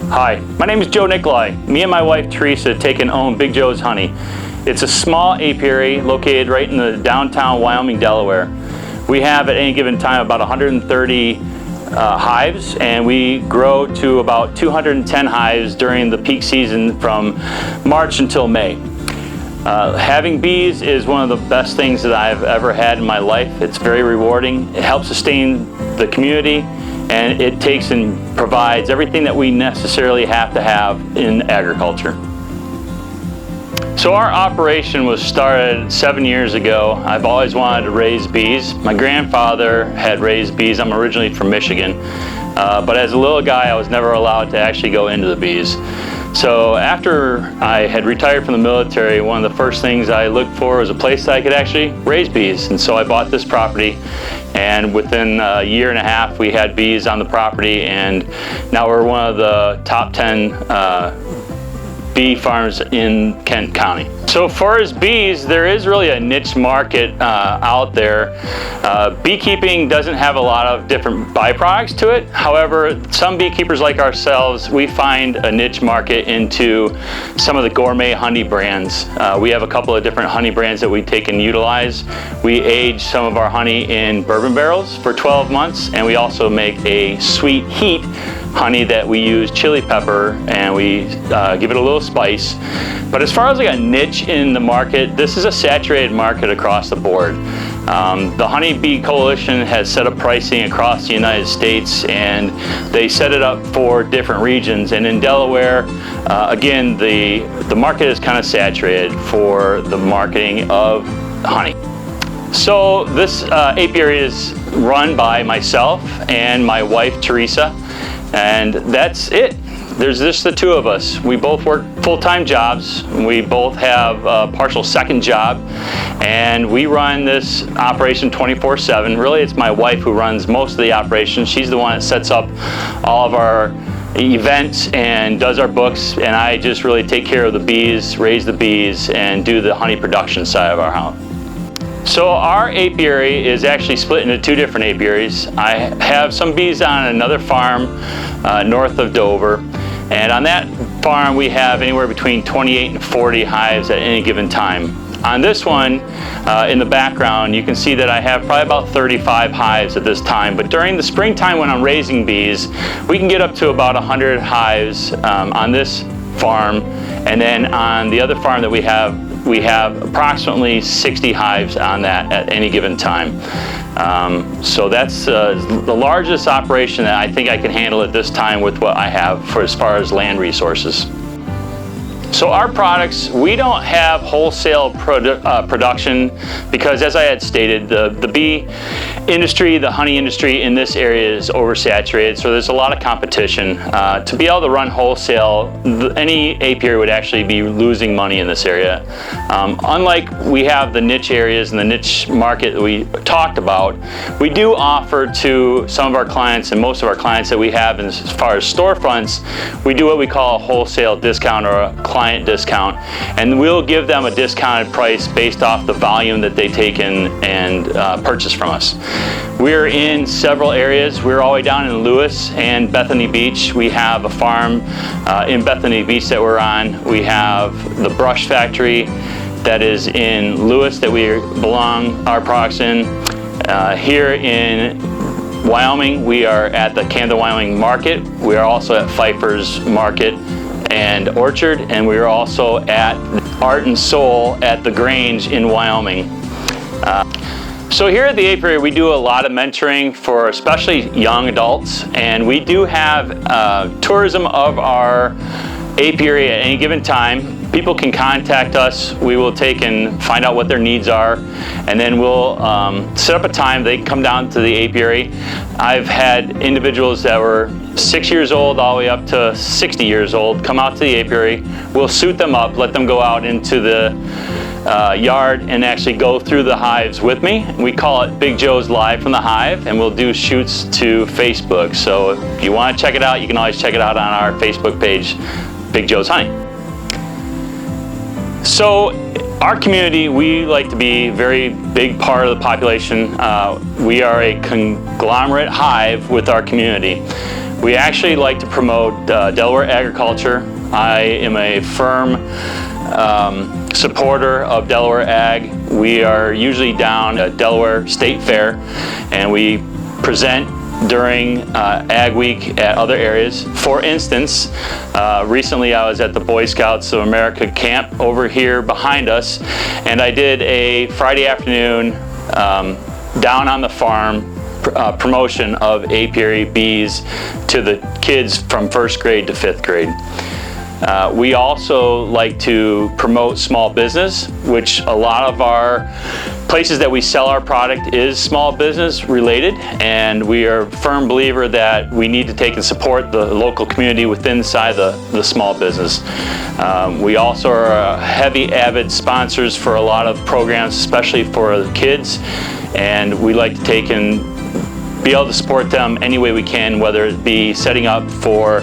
Hi, my name is Joe Nicolai. Me and my wife Teresa take and own Big Joe's Honey. It's a small apiary located right in the downtown Wyoming, Delaware. We have at any given time about 130 hives, and we grow to about 210 hives during the peak season from March until May. Having bees is one of the best things that I've ever had in my life. It's very rewarding. It helps sustain the community, and it takes and provides everything that we necessarily have to have in agriculture. So our operation was started 7 years ago. I've always wanted to raise bees. My grandfather had raised bees. I'm originally from Michigan, but as a little guy I was never allowed to actually go into the bees. So after I had retired from the military, one of the first things I looked for was a place that I could actually raise bees. And so I bought this property, and within a year and a half we had bees on the property, and now we're one of the top 10 bee farms in Kent County. So far as bees, there is really a niche market out there. Beekeeping doesn't have a lot of different byproducts to it. However, some beekeepers like ourselves, we find a niche market into some of the gourmet honey brands. We have a couple of different honey brands that we take and utilize. We age some of our honey in bourbon barrels for 12 months, and we also make a sweet heat honey that we use chili pepper, and we give it a little spice. But as far as like a niche in the market, this is a saturated market across the board. The Honey Bee Coalition has set up pricing across the United States, and they set it up for different regions. And in Delaware, again, the market is kind of saturated for the marketing of honey. So this apiary is run by myself and my wife Teresa, and that's it. There's just the two of us. We both work full-time jobs. We both have a partial second job, and we run this operation 24/7. Really, it's my wife who runs most of the operation. She's the one that sets up all of our events and does our books, and I just really take care of the bees, raise the bees, and do the honey production side of our house. So our apiary is actually split into two different apiaries. I have some bees on another farm north of Dover, and on that farm we have anywhere between 28 and 40 hives at any given time. On this one, in the background, you can see that I have probably about 35 hives at this time, but during the springtime when I'm raising bees, we can get up to about 100 hives on this farm, and then on the other farm that we have approximately 60 hives on that at any given time. So that's the largest operation that I think I can handle at this time with what I have for as far as land resources. So our products, we don't have wholesale production because, as I had stated, the bee industry, the honey industry in this area is oversaturated, so there's a lot of competition. To be able to run wholesale, any apiary would actually be losing money in this area. Unlike we have the niche areas and the niche market that we talked about, we do offer to some of our clients, and most of our clients that we have as far as storefronts, we do what we call a wholesale discount or a client discount, and we'll give them a discounted price based off the volume that they take in and purchase from us. We're in several areas. We're all the way down in Lewis and Bethany Beach. We have a farm in Bethany Beach that we're on. We have the brush factory that is in Lewis that we belong our products in. Here in Wyoming, we are at the Camden, Wyoming Market. We are also at Pfeiffer's Market and Orchard, and we are also at Art and Soul at the Grange in Wyoming. So here at the apiary we do a lot of mentoring for especially young adults, and we do have tourism of our apiary at any given time. People can contact us. We will take and find out what their needs are, and then we'll set up a time they can come down to the apiary. I've had individuals that were 6 years old all the way up to 60 years old come out to the apiary. We'll suit them up, let them go out into the yard and actually go through the hives with me. We call it Big Joe's Live from the Hive, and we'll do shoots to Facebook. So if you want to check it out, you can always check it out on our Facebook page, Big Joe's Honey. So our community, we like to be a very big part of the population. We are a conglomerate hive with our community. We actually like to promote Delaware agriculture. I am a firm supporter of Delaware Ag. We are usually down at Delaware State Fair, and we present during Ag Week at other areas. For instance, recently I was at the Boy Scouts of America camp over here behind us, and I did a Friday afternoon down on the farm promotion of apiary bees to the kids from 1st grade to 5th grade. We also like to promote small business, which a lot of our places that we sell our product is small business related, and we are a firm believer that we need to take and support the local community within inside the small business. We also are heavy avid sponsors for a lot of programs, especially for the kids, and we like to take and be able to support them any way we can, whether it be setting up for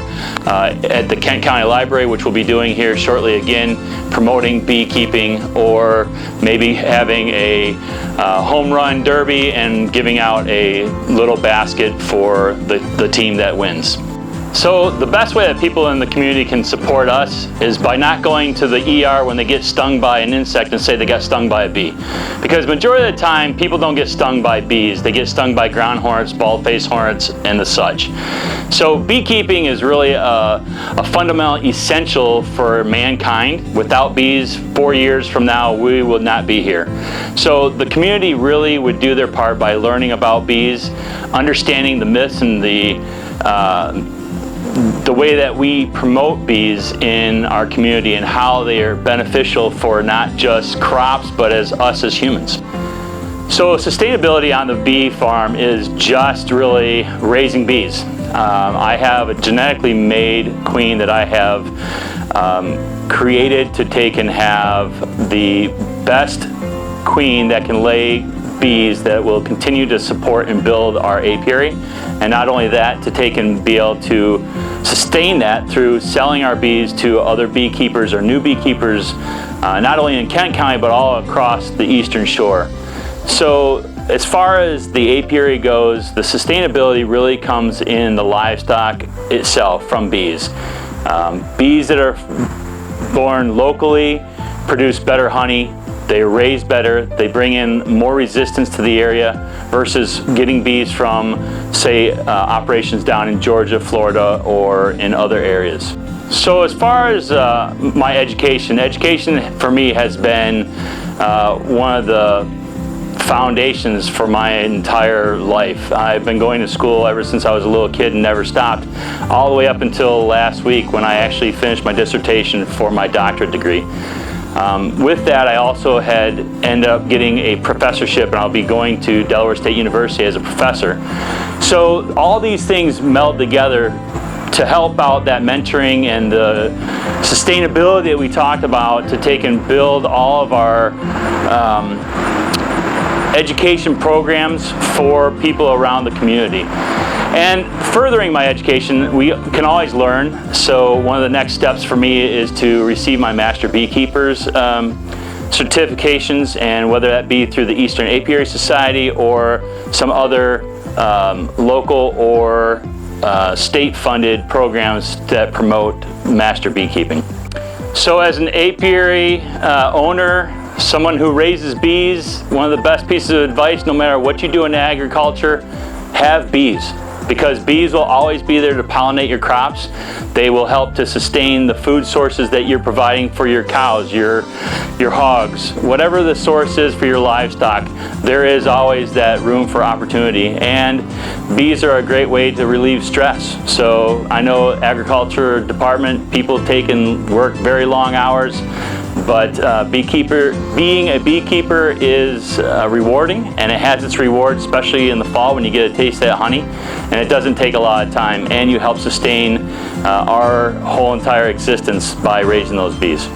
at the Kent County Library, which we'll be doing here shortly again, promoting beekeeping, or maybe having a home run derby and giving out a little basket for the team that wins. So the best way that people in the community can support us is by not going to the ER when they get stung by an insect and say they got stung by a bee. Because majority of the time, people don't get stung by bees. They get stung by ground hornets, bald-faced hornets, and the such. So beekeeping is really a fundamental essential for mankind. Without bees, 4 years from now, we will not be here. So the community really would do their part by learning about bees, understanding the myths and the way that we promote bees in our community and how they are beneficial for not just crops but as us as humans. So sustainability on the bee farm is just really raising bees. I have a genetically made queen that I have created to take and have the best queen that can lay bees that will continue to support and build our apiary. And not only that, to take and be able to sustain that through selling our bees to other beekeepers or new beekeepers, not only in Kent County but all across the Eastern Shore. So as far as the apiary goes, the sustainability really comes in the livestock itself from bees. Bees that are born locally produce better honey. They raise better, they bring in more resistance to the area versus getting bees from, say, operations down in Georgia, Florida, or in other areas. So as far as my education for me has been one of the foundations for my entire life. I've been going to school ever since I was a little kid and never stopped, all the way up until last week when I actually finished my dissertation for my doctorate degree. With that, I also had ended up getting a professorship, and I'll be going to Delaware State University as a professor. So all these things meld together to help out that mentoring and the sustainability that we talked about, to take and build all of our education programs for people around the community. And furthering my education, we can always learn. So one of the next steps for me is to receive my Master Beekeeper's certifications, and whether that be through the Eastern Apiary Society or some other local or state-funded programs that promote master beekeeping. So as an apiary owner, someone who raises bees, one of the best pieces of advice, no matter what you do in agriculture, have bees. Because bees will always be there to pollinate your crops. They will help to sustain the food sources that you're providing for your cows, your hogs, whatever the source is for your livestock. There is always that room for opportunity, and bees are a great way to relieve stress. So I know agriculture department people take and work very long hours, but being a beekeeper is rewarding, and it has its rewards, especially in the fall when you get a taste of that honey, and it doesn't take a lot of time, and you help sustain our whole entire existence by raising those bees.